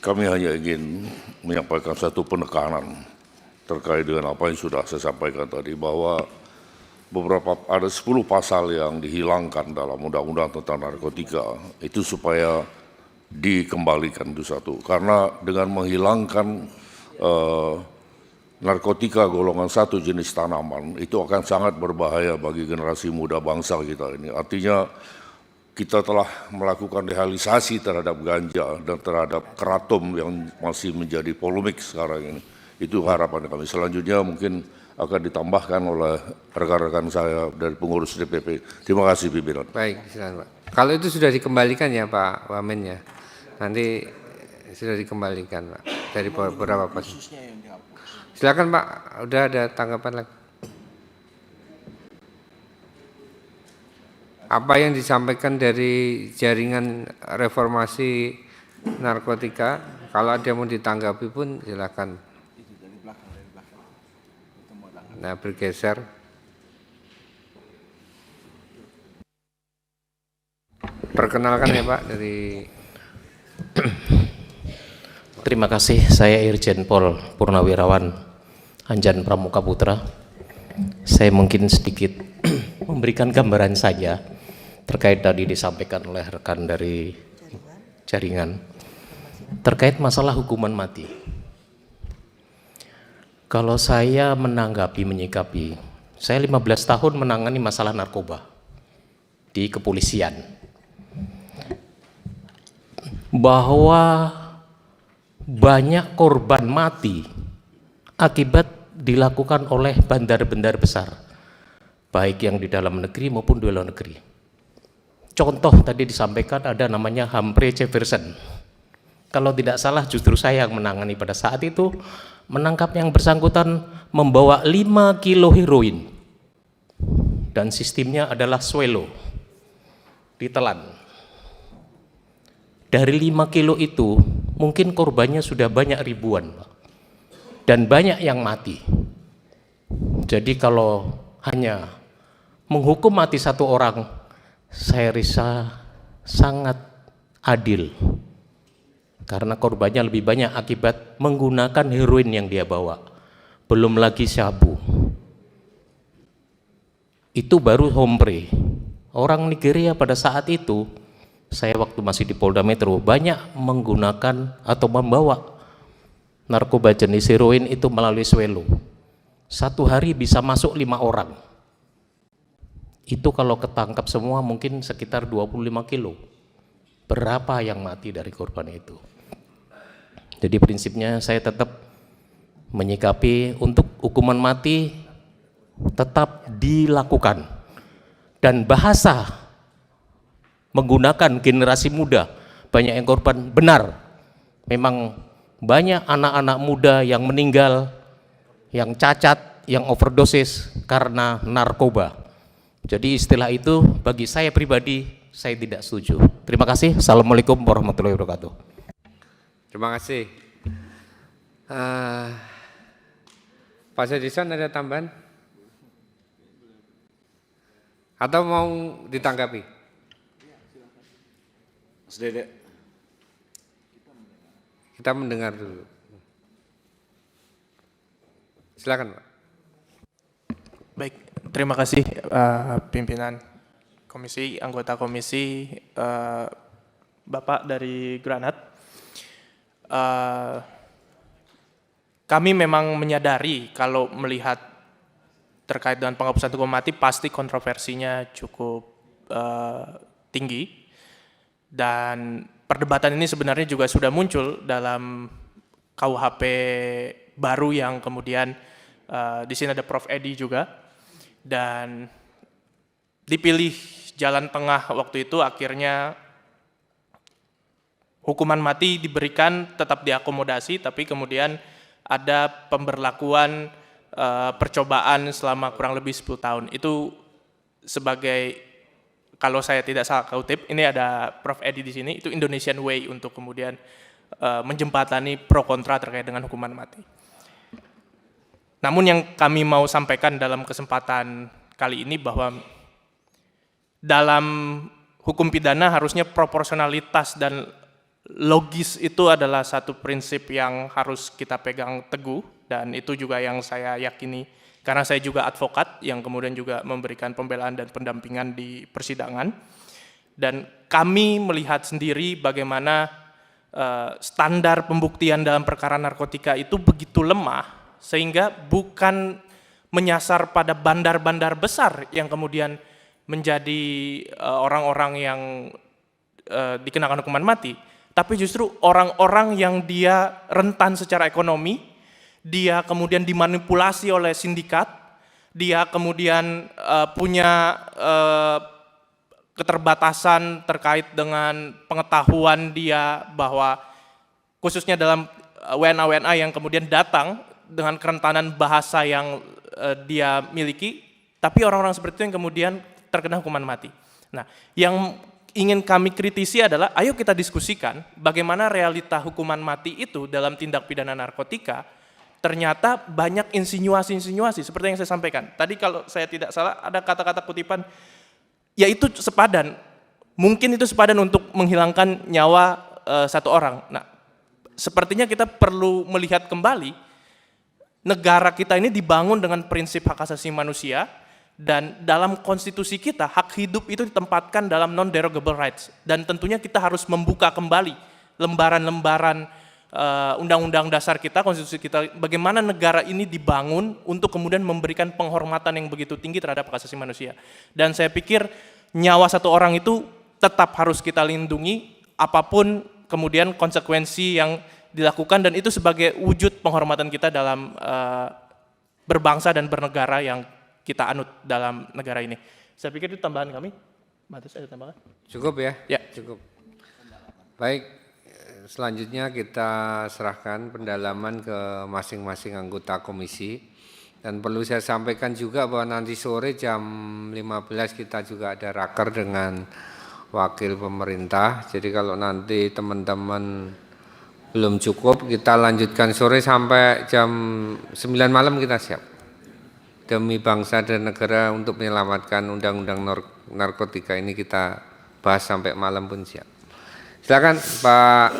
Kami hanya ingin menyampaikan satu penekanan terkait dengan apa yang sudah saya sampaikan tadi, bahwa ada 10 pasal yang dihilangkan dalam undang-undang tentang narkotika itu supaya dikembalikan itu satu. Karena dengan menghilangkan narkotika golongan 1 jenis tanaman itu akan sangat berbahaya bagi generasi muda bangsa kita ini. Artinya kita telah melakukan legalisasi terhadap ganja dan terhadap keratum yang masih menjadi polemik sekarang ini. Itu harapan kami. Selanjutnya mungkin akan ditambahkan oleh rekan-rekan saya dari pengurus DPP. Terima kasih pimpinan. Baik, silakan Pak. Kalau itu sudah dikembalikan ya Pak Wamen ya. Nanti sudah dikembalikan Pak dari beberapa pasal. Silakan Pak, udah ada tanggapan lagi. Apa yang disampaikan dari jaringan reformasi narkotika, kalau ada yang mau ditanggapi pun silakan. Nah, bergeser. Perkenalkan ya Pak dari. Terima kasih, saya Irjen Pol Purnawirawan Anjan Pramuka Putra. Saya mungkin sedikit memberikan gambaran saja terkait tadi disampaikan oleh rekan dari jaringan terkait masalah hukuman mati. Kalau saya menanggapi, menyikapi, saya 15 tahun menangani masalah narkoba di kepolisian, bahwa banyak korban mati akibat dilakukan oleh bandar-bandar besar, baik yang di dalam negeri maupun di luar negeri. Contoh tadi disampaikan ada namanya Humphrey Jefferson. Kalau tidak salah justru saya yang menangani pada saat itu, menangkap yang bersangkutan membawa 5 kilo heroin. Dan sistemnya adalah swallow, ditelan. Dari 5 kilo itu mungkin korbannya sudah banyak ribuan, Pak. Dan banyak yang mati. Jadi kalau hanya menghukum mati satu orang, saya rasa sangat adil. Karena korbannya lebih banyak akibat menggunakan heroin yang dia bawa. Belum lagi sabu. Itu baru Humphrey. Orang Nigeria pada saat itu, saya waktu masih di Polda Metro, banyak menggunakan atau membawa narkoba jenis heroin itu melalui swallow. Satu hari bisa masuk 5 orang. Itu kalau ketangkap semua mungkin sekitar 25 kilo. Berapa yang mati dari korban itu? Jadi prinsipnya saya tetap menyikapi untuk hukuman mati tetap dilakukan. Dan bahasa menggunakan generasi muda, banyak yang korban, benar. Memang banyak anak-anak muda yang meninggal, yang cacat, yang overdosis karena narkoba. Jadi istilah itu bagi saya pribadi, saya tidak setuju. Terima kasih. Assalamualaikum warahmatullahi wabarakatuh. Terima kasih. Pak Sedison ada tambahan? Atau mau ditanggapi? Mas Dede. Kita mendengar dulu. Silakan Pak. Baik, terima kasih pimpinan komisi, anggota komisi, Bapak dari Granat. Kami memang menyadari kalau melihat terkait dengan penghapusan hukuman mati pasti kontroversinya cukup tinggi, dan perdebatan ini sebenarnya juga sudah muncul dalam KUHP baru yang kemudian di sini ada Prof. Edi juga. Dan dipilih jalan tengah waktu itu, akhirnya hukuman mati diberikan, tetap diakomodasi, tapi kemudian ada pemberlakuan percobaan selama kurang lebih 10 tahun. Itu sebagai, kalau saya tidak salah kutip, ini ada Prof. Edi di sini, itu Indonesian Way untuk kemudian menjembatani pro kontra terkait dengan hukuman mati. Namun yang kami mau sampaikan dalam kesempatan kali ini bahwa dalam hukum pidana harusnya proporsionalitas dan logis itu adalah satu prinsip yang harus kita pegang teguh, dan itu juga yang saya yakini karena saya juga advokat yang kemudian juga memberikan pembelaan dan pendampingan di persidangan. Dan kami melihat sendiri bagaimana standar pembuktian dalam perkara narkotika itu begitu lemah sehingga bukan menyasar pada bandar-bandar besar yang kemudian menjadi orang-orang yang dikenakan hukuman mati, tapi justru orang-orang yang dia rentan secara ekonomi, dia kemudian dimanipulasi oleh sindikat, dia kemudian punya keterbatasan terkait dengan pengetahuan dia bahwa khususnya dalam WNA-WNA yang kemudian datang dengan kerentanan bahasa yang dia miliki, tapi orang-orang seperti itu yang kemudian terkena hukuman mati. Nah, yang ingin kami kritisi adalah, ayo kita diskusikan bagaimana realita hukuman mati itu dalam tindak pidana narkotika ternyata banyak insinuasi-insinuasi seperti yang saya sampaikan. Tadi kalau saya tidak salah ada kata-kata kutipan, yaitu sepadan, mungkin itu sepadan untuk menghilangkan nyawa satu orang. Nah, sepertinya kita perlu melihat kembali, negara kita ini dibangun dengan prinsip hak asasi manusia, dan dalam konstitusi kita, hak hidup itu ditempatkan dalam non-derogable rights. Dan tentunya kita harus membuka kembali lembaran-lembaran undang-undang dasar kita, konstitusi kita, bagaimana negara ini dibangun untuk kemudian memberikan penghormatan yang begitu tinggi terhadap hak asasi manusia. Dan saya pikir nyawa satu orang itu tetap harus kita lindungi, apapun kemudian konsekuensi yang dilakukan, dan itu sebagai wujud penghormatan kita dalam berbangsa dan bernegara yang kita anut dalam negara ini. Saya pikir itu tambahan kami. Matis, ada tambahan? Cukup ya? Ya. Cukup. Baik, selanjutnya kita serahkan pendalaman ke masing-masing anggota komisi. Dan perlu saya sampaikan juga bahwa nanti sore jam 15 kita juga ada raker dengan wakil pemerintah. Jadi kalau nanti teman-teman belum cukup, kita lanjutkan sore sampai jam 9 malam kita siap. Demi bangsa dan negara untuk menyelamatkan undang-undang narkotika ini kita bahas sampai malam pun siap. Silakan Pak